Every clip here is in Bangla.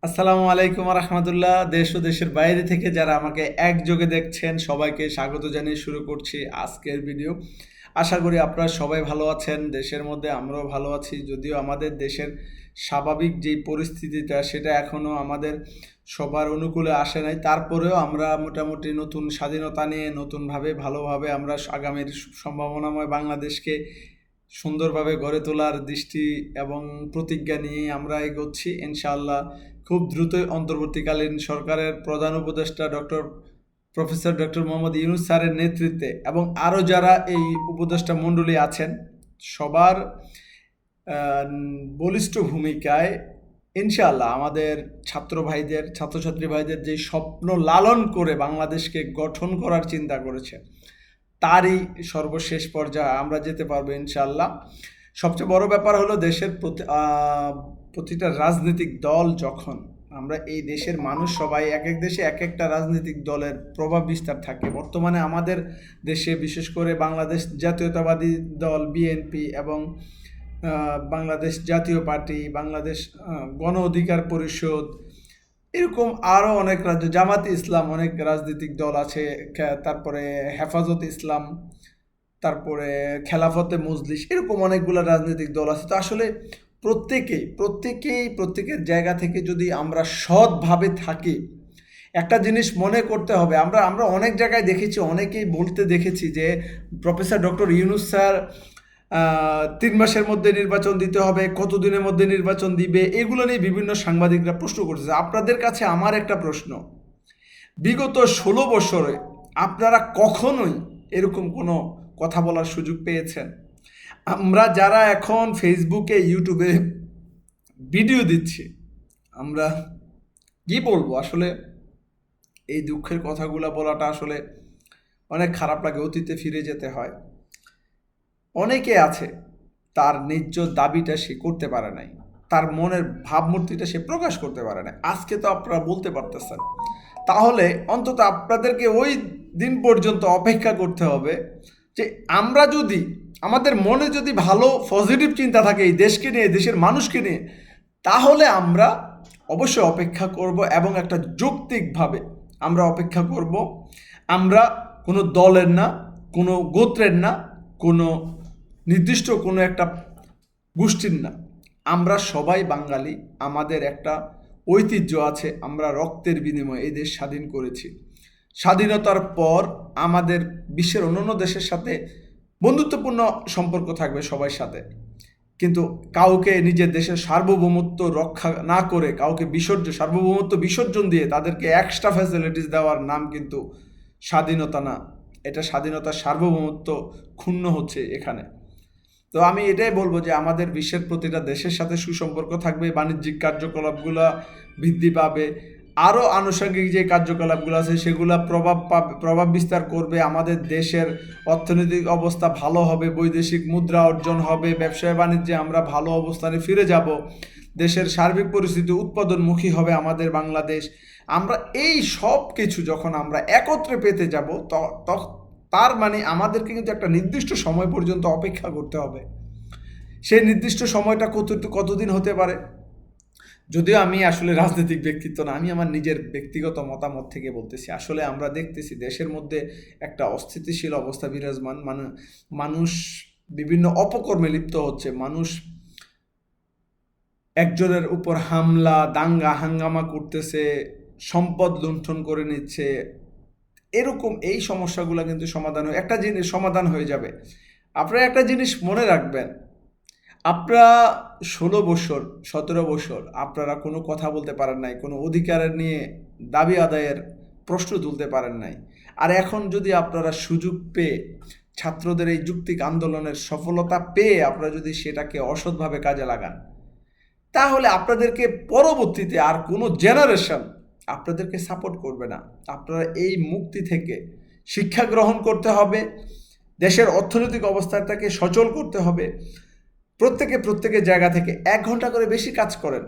আসসালামু আলাইকুম রহমতুল্লাহ। দেশ ও দেশের বাইরে থেকে যারা আমাকে একযোগে দেখছেন সবাইকে স্বাগত জানিয়ে শুরু করছি আজকের ভিডিও। আশা করি আপনারা সবাই ভালো আছেন। দেশের মধ্যে আমরাও ভালো আছি, যদিও আমাদের দেশের স্বাভাবিক যেই পরিস্থিতিটা সেটা এখনও আমাদের সবার অনুকূলে আসে নাই। তারপরেও আমরা মোটামুটি নতুন স্বাধীনতা নিয়ে নতুনভাবে ভালোভাবে আমরা আগামীর সম্ভাবনাময় বাংলাদেশকে সুন্দরভাবে গড়ে তোলার দৃষ্টি এবং প্রতিজ্ঞা নিয়ে আমরা এগোচ্ছি ইনশাআল্লাহ। খুব দ্রুতই অন্তর্বর্তীকালীন সরকারের প্রধান উপদেষ্টা প্রফেসর ডক্টর মোহাম্মদ ইউনূস স্যারের নেতৃত্বে এবং আরও যারা এই উপদেষ্টা মণ্ডলী আছেন সবার বলিষ্ঠ ভূমিকায় ইনশাআল্লাহ আমাদের ছাত্রছাত্রী ভাইদের যে স্বপ্ন লালন করে বাংলাদেশকে গঠন করার চিন্তা করেছে তারই সর্বশেষ পর্যায়ে আমরা যেতে পারবো ইনশাআল্লাহ। সবচেয়ে বড় ব্যাপার হলো দেশের প্রতিটা রাজনৈতিক দল, যখন আমরা এই দেশের মানুষ সবাই এক এক দেশে এক একটা রাজনৈতিক দলের প্রভাব বিস্তার থাকে। বর্তমানে আমাদের দেশে বিশেষ করে বাংলাদেশ জাতীয়তাবাদী দল বিএনপি এবং বাংলাদেশ জাতীয় পার্টি, বাংলাদেশ গণ অধিকার পরিষদ, এরকম আরও অনেক জামাতে ইসলাম, অনেক রাজনৈতিক দল আছে, তারপরে হেফাজত ইসলাম, তারপরে খেলাফতে মজলিস, এরকম অনেকগুলো রাজনৈতিক দল আছে। তো আসলে প্রত্যেকের জায়গা থেকে যদি আমরা সৎভাবে থাকি, একটা জিনিস মনে করতে হবে, আমরা আমরা অনেক জায়গায় দেখেছি, অনেকেই বলতে দেখেছি যে প্রফেসর ডক্টর ইউনূস স্যার ৩ মাসের মধ্যে নির্বাচন দিতে হবে, কতদিনের মধ্যে নির্বাচন দিবে, এগুলো নিয়ে বিভিন্ন সাংবাদিকরা প্রশ্ন করতেছে। আপনাদের কাছে আমার একটা প্রশ্ন, বিগত ১৬ বছরে আপনারা কখনোই এরকম কোনো কথা বলার সুযোগ পেয়েছেন? আমরা যারা এখন ফেসবুকে ইউটিউবে ভিডিও দিচ্ছি, আমরা কি বলবো আসলে, এই দুঃখের কথাগুলো বলাটা আসলে অনেক খারাপ লাগে। অতীতে ফিরে যেতে হয়। অনেকে আছে তার ন্যায্য দাবিটা সে করতে পারে নাই, তার মনের ভাবমূর্তিটা সে প্রকাশ করতে পারে না। আজকে তো আপনারা বলতে পারতেছেন, তাহলে অন্তত আপনাদেরকে ওই দিন পর্যন্ত অপেক্ষা করতে হবে যে আমরা যদি, আমাদের মনে যদি ভালো পজিটিভ চিন্তা থাকে এই দেশকে নিয়ে, দেশের মানুষকে নিয়ে, তাহলে আমরা অবশ্যই অপেক্ষা করব এবং একটা যৌক্তিকভাবে আমরা অপেক্ষা করব। আমরা কোনো দলের না, কোনো গোত্রের না, কোনো নির্দিষ্ট কোনো একটা গোষ্ঠীর না, আমরা সবাই বাঙালি। আমাদের একটা ঐতিহ্য আছে, আমরা রক্তের বিনিময়ে এই দেশ স্বাধীন করেছি। স্বাধীনতার পর আমাদের বিশ্বের অন্যান্য দেশের সাথে বন্ধুত্বপূর্ণ সম্পর্ক থাকবে সবার সাথে, কিন্তু কাউকে নিজের দেশের সার্বভৌমত্ব রক্ষা না করে কাউকে সার্বভৌমত্ব বিসর্জন দিয়ে তাদেরকে এক্সট্রা ফ্যাসিলিটিস দেওয়ার নাম কিন্তু স্বাধীনতা না। এটা স্বাধীনতার সার্বভৌমত্ব ক্ষুণ্ণ হচ্ছে এখানে। তো আমি এটাই বলবো যে আমাদের বিশ্বের প্রতিটা দেশের সাথে সুসম্পর্ক থাকবে, বাণিজ্যিক কার্যকলাপগুলো বৃদ্ধি পাবে, আরও আনুষঙ্গিক যে কার্যকলাপগুলো আছে সেগুলো প্রভাব বিস্তার করবে। আমাদের দেশের অর্থনৈতিক অবস্থা ভালো হবে, বৈদেশিক মুদ্রা অর্জন হবে, ব্যবসায় বাণিজ্যে আমরা ভালো অবস্থানে ফিরে যাব, দেশের সার্বিক পরিস্থিতি উৎপাদনমুখী হবে আমাদের বাংলাদেশ। আমরা এই সব কিছু যখন আমরা একত্রে পেতে যাব, তার মানে আমাদেরকে কিন্তু একটা নির্দিষ্ট সময় পর্যন্ত অপেক্ষা করতে হবে। সেই নির্দিষ্ট সময়টা কতদিন হতে পারে? যদিও আমি আসলে রাজনৈতিক ব্যক্তিত্ব না, আমি আমার নিজের ব্যক্তিগত মতামত থেকে বলতেছি। আসলে আমরা দেখতেছি দেশের মধ্যে একটা অস্থিতিশীল অবস্থা বিরাজমান, মানুষ বিভিন্ন অপকর্মে লিপ্ত হচ্ছে, মানুষ একজনের উপর হামলা, দাঙ্গা হাঙ্গামা করতেছে, সম্পদ লুণ্ঠন করে নিচ্ছে। এরকম এই সমস্যাগুলো কিন্তু সমাধান হয়ে যাবে। আপনারা একটা জিনিস মনে রাখবেন, আপনারা ১৬ বছর ১৭ বছর আপনারা কোনো কথা বলতে পারেন নাই, কোনো অধিকারের নিয়ে দাবি আদায়ের প্রশ্ন তুলতে পারেন নাই। আর এখন যদি আপনারা সুযোগ পেয়ে ছাত্রদের এই যুক্তিক আন্দোলনের সফলতা পেয়ে আপনারা যদি সেটাকে অসৎভাবে কাজে লাগান, তাহলে আপনাদেরকে পরবর্তীতে আর কোনো জেনারেশন আপনাদেরকে সাপোর্ট করবে না। আপনারা এই মুক্তি থেকে শিক্ষা গ্রহণ করতে হবে, দেশের অর্থনৈতিক অবস্থাটাকে সচল করতে হবে। প্রত্যেকের জায়গা থেকে ১ ঘন্টা করে বেশি কাজ করেন।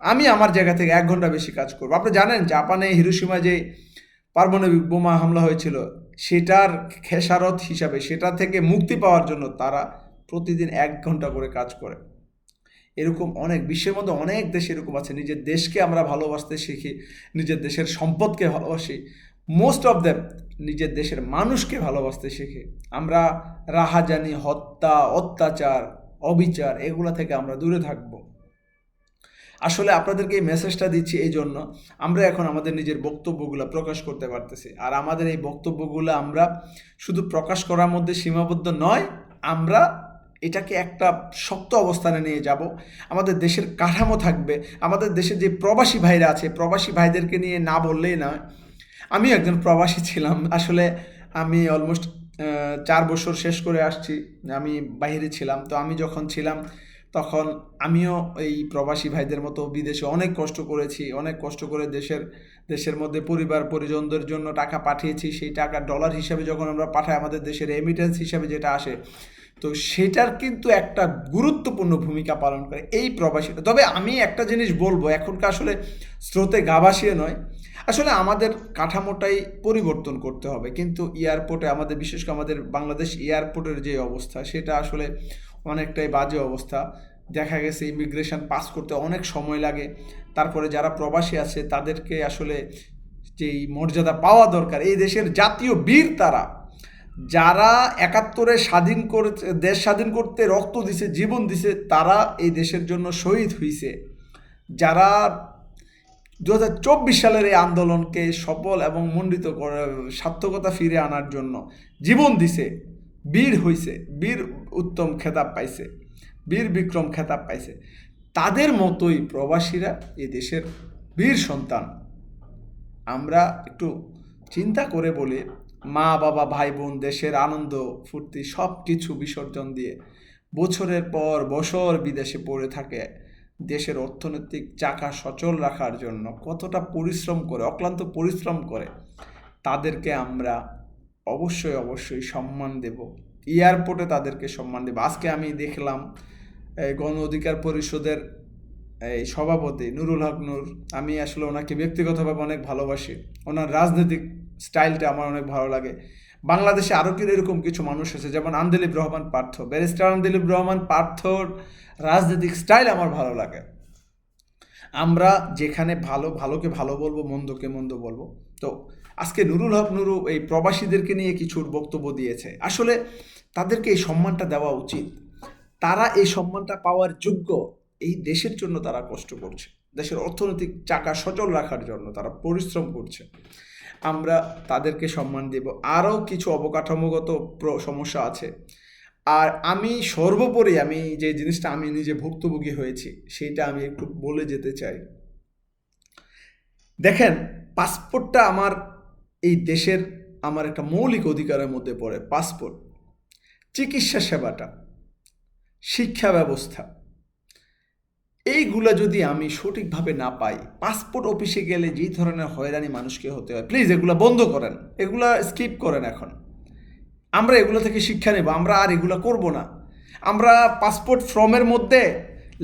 আমি আমার জায়গা থেকে ১ ঘন্টা বেশি কাজ করব। আপনি জানেন জাপানে হিরোশিমা যে পারমাণবিক বোমা হামলা হয়েছিল, সেটার খেসারত হিসাবে, সেটা থেকে মুক্তি পাওয়ার জন্য তারা প্রতিদিন ১ ঘন্টা করে কাজ করে। এরকম অনেক, বিশ্বের মধ্যে অনেক দেশ এরকম আছে। নিজের দেশকে আমরা ভালোবাসতে শিখি, নিজের দেশের সম্পদকে ভালোবাসি। মোস্ট অফ দ্যাম নিজের দেশের মানুষকে ভালোবাসতে শিখি। আমরা রাহাজানি, হত্যা, অত্যাচার, অবিচার এগুলা থেকে আমরা দূরে থাকবো। আসলে আপনাদেরকে এই মেসেজটা দিচ্ছি এই জন্য, আমরা এখন আমাদের নিজের বক্তব্যগুলো প্রকাশ করতে পারতেছি। আর আমাদের এই বক্তব্যগুলো আমরা শুধু প্রকাশ করার মধ্যে সীমাবদ্ধ নয়, আমরা এটাকে একটা শক্ত অবস্থানে নিয়ে যাব। আমাদের দেশের কাঠামো থাকবে, আমাদের দেশের যে প্রবাসী ভাইরা আছে, প্রবাসী ভাইদেরকে নিয়ে না বললেই নয়। আমি একজন প্রবাসী ছিলাম আসলে। আমি অলমোস্ট 4 বছর শেষ করে আসছি, আমি বাইরে ছিলাম। তো আমি যখন ছিলাম তখন আমিও এই প্রবাসী ভাইদের মতো বিদেশে অনেক কষ্ট করেছি, অনেক কষ্ট করে দেশের মধ্যে পরিবার পরিজনদের জন্য টাকা পাঠিয়েছি। সেই টাকা ডলার হিসাবে যখন আমরা পাঠাই, আমাদের দেশের রেমিটেন্স হিসাবে যেটা আসে, তো সেটার কিন্তু একটা গুরুত্বপূর্ণ ভূমিকা পালন করে এই প্রবাসীরা। তবে আমি একটা জিনিস বলবো, এখনকার আসলে স্রোতে গা ভাসিয়ে নয়, আসলে আমাদের কাঠামোটাই পরিবর্তন করতে হবে। কিন্তু এয়ারপোর্টে আমাদের, বিশেষ করে আমাদের বাংলাদেশ এয়ারপোর্টের যে অবস্থা, সেটা আসলে অনেকটাই বাজে অবস্থা। দেখা গেছে ইমিগ্রেশন পাস করতে অনেক সময় লাগে। তারপরে যারা প্রবাসী আছে তাদেরকে আসলে যেই মর্যাদা পাওয়া দরকার, এই দেশের জাতীয় বীর তারা, যারা 71-এ দেশ স্বাধীন করতে রক্ত দিছে, জীবন দিছে, তারা এই দেশের জন্য শহীদ হইছে। যারা 2024 সালের এই আন্দোলনকে সফল এবং মণ্ডিত করে সার্থকতা ফিরে আনার জন্য জীবন দিছে, বীর হইছে, বীর উত্তম খেতাব পাইছে, বীর বিক্রম খেতাব পাইছে, তাদের মতোই প্রবাসীরা এই দেশের বীর সন্তান। আমরা একটু চিন্তা করে বলি, মা বাবা ভাই বোন দেশের আনন্দ ফুর্তি সব কিছু বিসর্জন দিয়ে বছরের পর বছর বিদেশে পড়ে থাকে, দেশের অর্থনৈতিক চাকা সচল রাখার জন্য কতটা পরিশ্রম করে, অক্লান্ত পরিশ্রম করে, তাদেরকে আমরা অবশ্যই অবশ্যই সম্মান দেব। এয়ারপোর্টে তাদেরকে সম্মান দেব। আজকে আমি দেখলাম গণ অধিকার পরিষদের এই সভাপতি নুরুল হক নূর, আমি আসলে ওনাকে ব্যক্তিগতভাবে অনেক ভালোবাসি, ওনার রাজনৈতিক স্টাইলটা আমার অনেক ভালো লাগে। বাংলাদেশে আরও এরকম কিছু মানুষ আছে, যেমন আন্দলিব রহমান পার্থ, ব্যারিস্টার আন্দলিব রহমান পার্থর রাজনৈতিক স্টাইল আমার ভালো লাগে। আমরা যেখানে ভালোকে ভালো বলবো, মন্দকে মন্দ বলবো। তো আজকে নুরুল হক নুরু এই প্রবাসীদেরকে নিয়ে কিছু বক্তব্য দিয়েছে। আসলে তাদেরকে এই সম্মানটা দেওয়া উচিত। তারা এই সম্মানটা পাওয়ার যোগ্য। এই দেশের জন্য তারা কষ্ট করছে, দেশের অর্থনৈতিক চাকা সচল রাখার জন্য তারা পরিশ্রম করছে। আমরা তাদেরকে সম্মান দেব। আরও কিছু অবকাঠামোগত সমস্যা আছে। আর আমি সর্বোপরি আমি যে জিনিসটা আমি নিজে ভুক্তভোগী হয়েছি সেইটা আমি একটু বলে যেতে চাই। দেখেন, পাসপোর্টটা আমার এই দেশের আমার একটা মৌলিক অধিকারের মধ্যে পড়ে। পাসপোর্ট, চিকিৎসা সেবাটা, শিক্ষা ব্যবস্থা, এইগুলা যদি আমি সঠিকভাবে না পাই, পাসপোর্ট অফিসে গেলে যেই ধরনের হয়রানি মানুষকে হতে হয়, প্লিজ এগুলা বন্ধ করেন, এগুলা স্কিপ করেন। এখন আমরা এগুলো থেকে শিক্ষা নেব, আমরা আর এগুলো করব না। আমরা পাসপোর্ট ফর্মের মধ্যে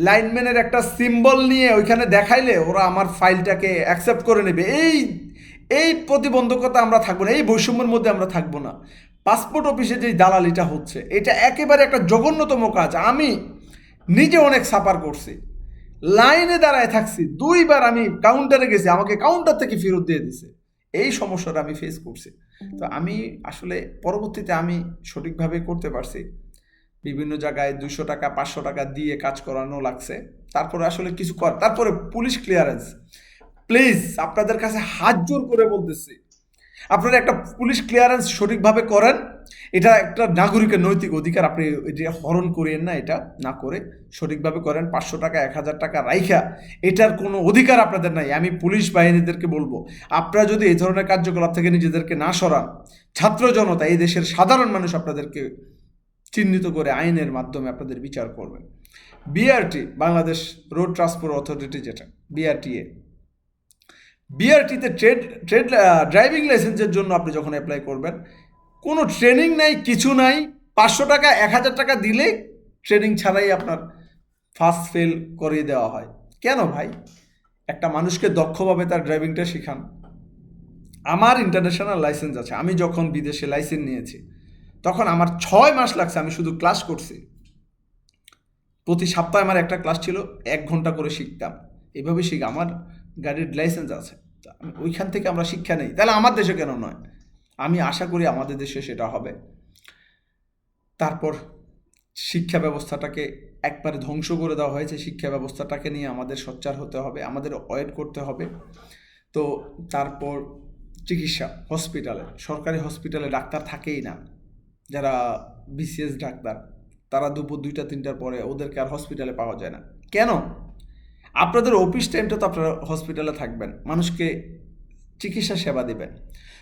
লাইনম্যানের একটা সিম্বল নিয়ে ওইখানে দেখাইলে ওরা আমার ফাইলটাকে অ্যাকসেপ্ট করে নেবে, এই প্রতিবন্ধকতা আমরা থাকবো না, এই বৈষম্যের মধ্যে আমরা থাকবো না। পাসপোর্ট অফিসে যেই দালালিটা হচ্ছে, এটা একেবারে একটা জঘন্যতম কাজ। আমি নিজে অনেক সাফার করছি, লাইনে দাঁড়ায় থাকছি, 2বার আমি কাউন্টারে গেছি, আমাকে কাউন্টার থেকে ফেরত দিয়ে দিছে। এই সমস্যাটা আমি ফেস করছি। তো আমি আসলে পরবর্তীতে আমি সঠিকভাবে করতে পারছি, বিভিন্ন জায়গায় 200 টাকা 500 টাকা দিয়ে কাজ করানো লাগছে, তারপরে আসলে কিছু কর, তারপরে পুলিশ ক্লিয়ারেন্স। প্লিজ আপনাদের কাছে হাত জোর করে বলতেছি, আপনারা একটা পুলিশ ক্লিয়ারেন্স সঠিকভাবে করেন। এটা একটা নাগরিকের নৈতিক অধিকার, আপনি এটা হরণ করিয়েন না, এটা না করে সঠিকভাবে করেন। 500 টাকা 1000 টাকা রাইখা এটার কোনো অধিকার আপনাদের নাই। আমি পুলিশ বাহিনীদেরকে বলবো, আপনারা যদি এই ধরনের কার্যকলাপ থেকে নিজেদেরকে না সরান, ছাত্র জনতা, এই দেশের সাধারণ মানুষ আপনাদেরকে চিহ্নিত করে আইনের মাধ্যমে আপনাদের বিচার করবেন। BRT, Bangladesh road transport authority, যেটা বিআরটিতে ট্রেড ড্রাইভিং লাইসেন্সের জন্য আপনি যখন অ্যাপ্লাই করবেন, কোনো ট্রেনিং নাই, কিছু নাই, 500 টাকা 1000 টাকা দিলে ট্রেনিং ছাড়াই আপনার ফার্স্ট ফেল করিয়ে দেওয়া হয়। কেন ভাই? একটা মানুষকে দক্ষভাবে তার ড্রাইভিংটা শেখান। আমার ইন্টারন্যাশনাল লাইসেন্স আছে, আমি যখন বিদেশে লাইসেন্স নিয়েছি তখন আমার 6 মাস লাগছে, আমি শুধু ক্লাস করছি। প্রতি সপ্তাহে আমার একটা ক্লাস ছিল, 1 ঘন্টা করে শিখতাম। এভাবে আমার গাড়ির লাইসেন্স আছে, আমি ওইখান থেকে আমরা শিক্ষা নেই, তাহলে আমার দেশে কেন নয়? আমি আশা করি আমাদের দেশে সেটা হবে। তারপর শিক্ষা ব্যবস্থাটাকে একবারে ধ্বংস করে দেওয়া হয়েছে, শিক্ষা ব্যবস্থাটাকে নিয়ে আমাদের সোচ্চার হতে হবে, আমাদের ওয়েট করতে হবে। তো তারপর চিকিৎসা, হসপিটালে, সরকারি হসপিটালে ডাক্তার থাকেই না, যারা বিসিএস ডাক্তার তারা দুপুর 2টা-3টার পরে ওদেরকে আর হসপিটালে পাওয়া যায় না। কেন? আপনাদের অফিস টাইমটা তো আপনারা হসপিটালে থাকবেন, মানুষকে চিকিৎসা সেবা দেবেন।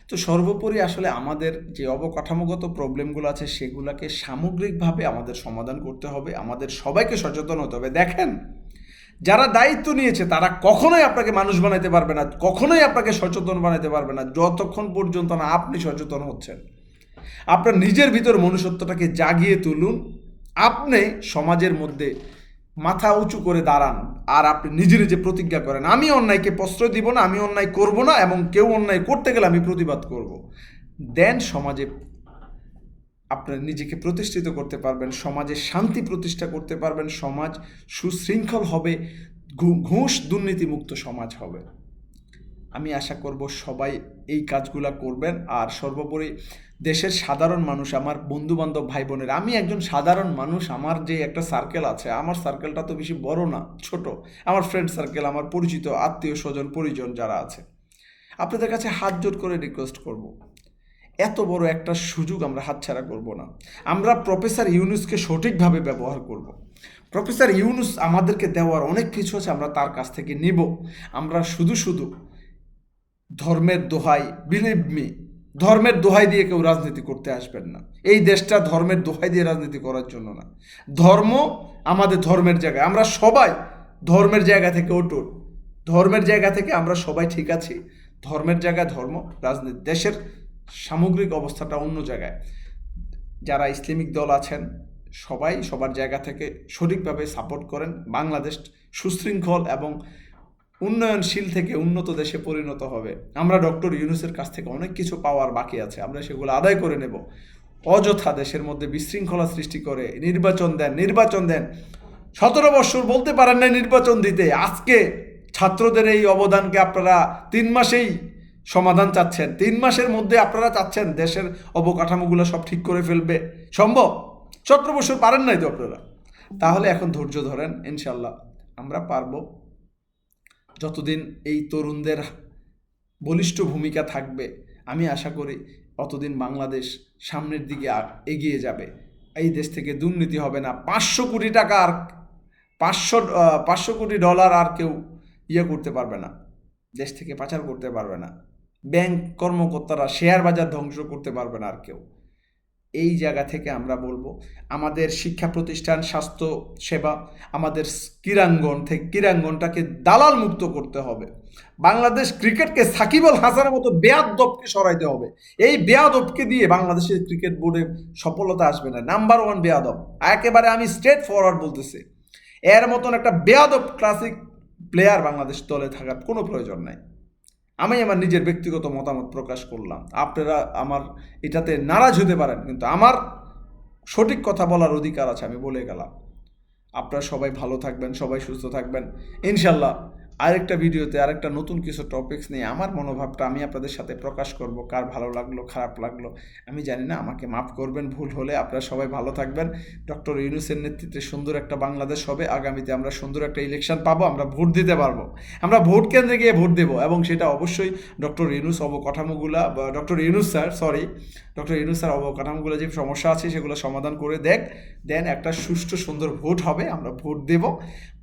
তো সর্বোপরি আসলে আমাদের যে অবকাঠামোগত প্রবলেমগুলো আছে সেগুলোকে সামগ্রিকভাবে আমাদের সমাধান করতে হবে, আমাদের সবাইকে সচেতন হতে হবে। দেখেন, যারা দায়িত্ব নিয়েছে তারা কখনোই আপনাকে মানুষ বানাইতে পারবে না, কখনোই আপনাকে সচেতন বানাইতে পারবে না যতক্ষণ পর্যন্ত না আপনি সচেতন হচ্ছেন। আপনার নিজের ভিতর মনুষ্যত্বটাকে জাগিয়ে তুলুন, আপনি সমাজের মধ্যে মাথা উঁচু করে দাঁড়ান, আর আপনি নিজে নিজে প্রতিজ্ঞা করেন আমি অন্যায়কে প্রশ্রয় দিব না, আমি অন্যায় করব না, এবং কেউ অন্যায় করতে গেলে আমি প্রতিবাদ করব। দেন সমাজে আপনার নিজেকে প্রতিষ্ঠিত করতে পারবেন, সমাজে শান্তি প্রতিষ্ঠা করতে পারবেন, সমাজ সুশৃঙ্খল হবে, ঘুষ দুর্নীতিমুক্ত সমাজ হবে। আমি আশা করব সবাই এই কাজগুলা করবেন। আর সর্বোপরি দেশের সাধারণ মানুষ, আমার বন্ধুবান্ধব ভাই বোনেরা, আমি একজন সাধারণ মানুষ, আমার যে একটা সার্কেল আছে, আমার সার্কেলটা তো বেশি বড় না, ছোট, আমার ফ্রেন্ড সার্কেল, আমার পরিচিত আত্মীয় স্বজন পরিজন যারা আছে, আপনাদের কাছে হাত জোর করে রিকোয়েস্ট করব, এত বড় একটা সুযোগ আমরা হাতছাড়া করব না। আমরা প্রফেসর ইউনুসকে সঠিকভাবে ব্যবহার করব। প্রফেসর ইউনুস আমাদেরকে দেওয়ার অনেক কিছু আছে, আমরা তার কাছ থেকে নিব। আমরা শুধু শুধু ধর্মের দোহাই, বিলিভ মি, ধর্মের দোহাই দিয়ে কেউ রাজনীতি করতে আসবেন না। এই দেশটা ধর্মের দোহাই দিয়ে রাজনীতি করার জন্য না। ধর্ম আমাদের ধর্মের জায়গায়, আমরা সবাই ধর্মের জায়গা থেকে অটুট, ধর্মের জায়গা থেকে আমরা সবাই ঠিক আছি। ধর্মের জায়গায় ধর্ম, রাজনীতি, দেশের সামগ্রিক অবস্থাটা অন্য জায়গায়। যারা ইসলামিক দল আছেন সবাই সবার জায়গা থেকে সঠিকভাবে সাপোর্ট করেন। বাংলাদেশ সুশৃঙ্খল এবং উন্নয়নশীল থেকে উন্নত দেশে পরিণত হবে। আমরা ডক্টর ইউনূসের কাছ থেকে অনেক কিছু পাওয়ার বাকি আছে, আমরা সেগুলো আদায় করে নেব। অযথা দেশের মধ্যে বিশৃঙ্খলা সৃষ্টি করে নির্বাচন দেন। 17 বছর বলতে পারেন না নির্বাচন দিতে, আজকে ছাত্রদের এই অবদানকে আপনারা 3 মাসেই সমাধান চাচ্ছেন, 3 মাসের মধ্যে আপনারা চাচ্ছেন দেশের অবকাঠামোগুলো সব ঠিক করে ফেলবে। সম্ভব? 17 বছর পারেন নাই তো আপনারা। তাহলে এখন ধৈর্য ধরেন, ইনশাল্লাহ আমরা পারবো। যতদিন এই তরুণদের বলিষ্ঠ ভূমিকা থাকবে, আমি আশা করি অতদিন বাংলাদেশ সামনের দিকে এগিয়ে যাবে। এই দেশ থেকে দুর্নীতি হবে না। 500 কোটি টাকা আর 500 কোটি ডলার আর কেউ করতে পারবে না, দেশ থেকে পাচার করতে পারবে না। ব্যাংক কর্মকর্তারা শেয়ার বাজার ধ্বংস করতে পারবে না আর কেউ। এই জায়গা থেকে আমরা বলবো আমাদের শিক্ষা প্রতিষ্ঠান, স্বাস্থ্য সেবা, আমাদের ক্রীড়াঙ্গনটাকে দালাল মুক্ত করতে হবে। বাংলাদেশ ক্রিকেটকে সাকিব আল হাসানের মতো বেয়াদবকে সরাইতে হবে। এই বেয়াদবকে দিয়ে বাংলাদেশের ক্রিকেট বোর্ডে সফলতা আসবে না। নাম্বার 1 বেয়াদব, একেবারে আমি স্ট্রেট ফরওয়ার্ড বলতেছি, এর মতন একটা বেয়াদব ক্লাসিক প্লেয়ার বাংলাদেশ দলে থাকার কোনো প্রয়োজন নাই। আমি আমার নিজের ব্যক্তিগত মতামত প্রকাশ করলাম, আপনারা আমার এটাতে নারাজ হতে পারেন, কিন্তু আমার সঠিক কথা বলার অধিকার আছে, আমি বলে গেলাম। আপনারা সবাই ভালো থাকবেন, সবাই সুস্থ থাকবেন। ইনশাল্লাহ আরেকটা ভিডিওতে আরেকটা নতুন কিছু টপিকস নিয়ে আমার মনোভাবটা আমি আপনাদের সাথে প্রকাশ করব। কার ভালো লাগলো খারাপ লাগলো আমি জানি না, আমাকে মাফ করবেন ভুল হলে। আপনারা সবাই ভালো থাকবেন। ডক্টর ইউনূসের নেতৃত্বে সুন্দর একটা বাংলাদেশ হবে। আগামীতে আমরা সুন্দর একটা ইলেকশন পাবো, আমরা ভোট দিতে পারবো, আমরা ভোট কেন্দ্রে গিয়ে ভোট দেবো, এবং সেটা অবশ্যই ডক্টর ইউনূস অবকাঠামোগুলা ডক্টর ইউনূস স্যার অবকাঠামোগুলো যে সমস্যা আছে সেগুলো সমাধান করে দেন একটা সুষ্ঠু সুন্দর ভোট হবে, আমরা ভোট দেব।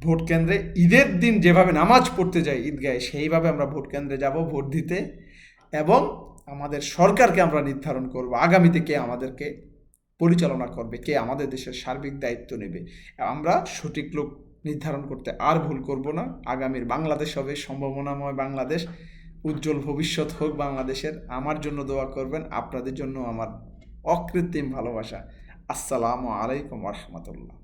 ভোট কেন্দ্রে ঈদের দিন যেভাবে নামাজ পড়তে যাই ঈদগাহে, সেইভাবে আমরা ভোট কেন্দ্রে যাব ভোট দিতে, এবং আমাদের সরকারকে আমরা নির্ধারণ করব আগামীতে কে আমাদেরকে পরিচালনা করবে, কে আমাদের দেশের সার্বিক দায়িত্ব নেবে। আমরা সঠিক লোক নির্ধারণ করতে আর ভুল করব না। আগামীর বাংলাদেশ হবে সম্ভাবনাময় বাংলাদেশ, উজ্জ্বল ভবিষ্যৎ হোক বাংলাদেশের। আমার জন্য দোয়া করবেন, আপনাদের জন্য আমার অকৃত্রিম ভালোবাসা। আসসালামু আলাইকুম ওয়া রাহমাতুল্লাহ।